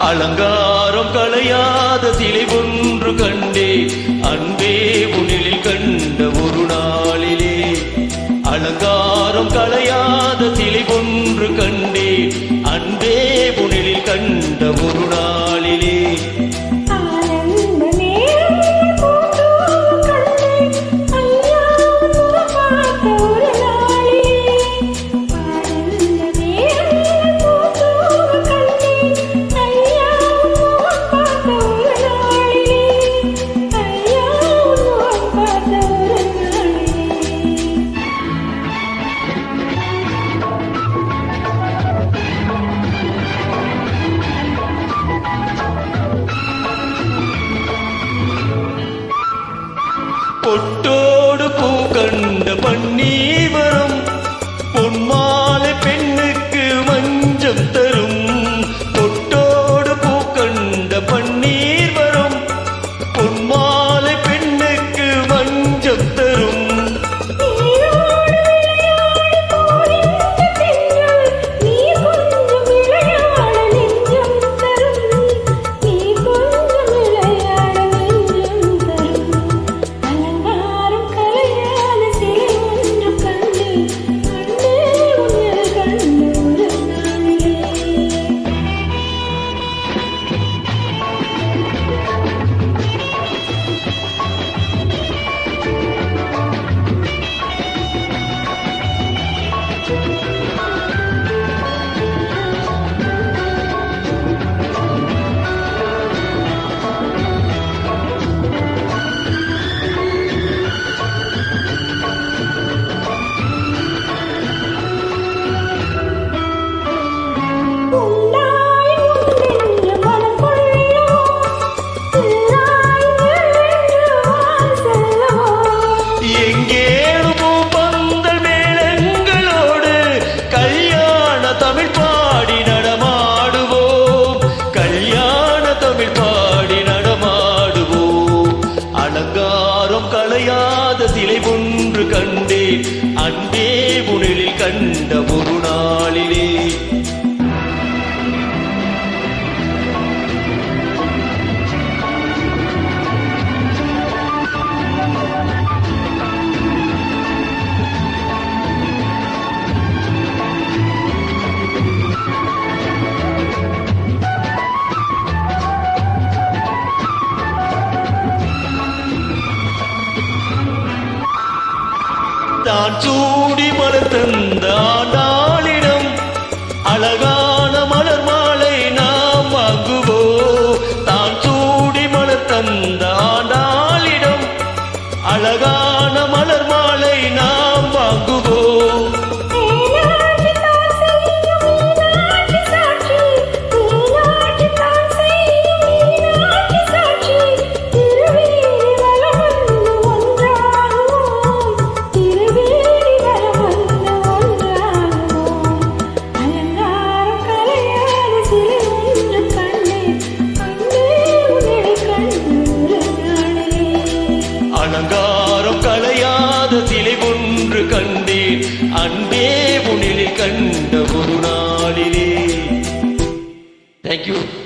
அலங்காரம் களையாத சிலை ஒன்று கண்டே அன்பே உன்னில் கண்ட ஒரு நாளிலே. அலங்காரம் களையாத சிலை ஒன்று கண்டே அன்பே உன்னில் கண்ட ஒரு நாளிலே. பொட்டோடு பூ கண்ட பன்னீர் வரும் பொன்மாலை பெண்ணுக்கு மஞ்சம் தரும். பொட்டோடு பூ கண்ட பன்னீர் வரும் பொன்மாலை பெண்ணுக்கு மஞ்சம் தரும். களையாத சிலை ஒன்று கண்டேன் அன்பே உன்னில் கண்ட ஒரு நாளிலே. தான் சூடி மலர் தந்த ஆண்டாளிடம் அழகான மலர் மாலை நாம் வாங்குவோம். தான் சூடி மலர் தந்த ஆண்டாளிடம் அழகான மலர் மாலை நாம் வாங்குவோம். அலங்காரம் களையாத சிலை ஒன்று கண்டேன் அன்பே உன்னில் கண்ட ஒரு நாளிலே. Thank you.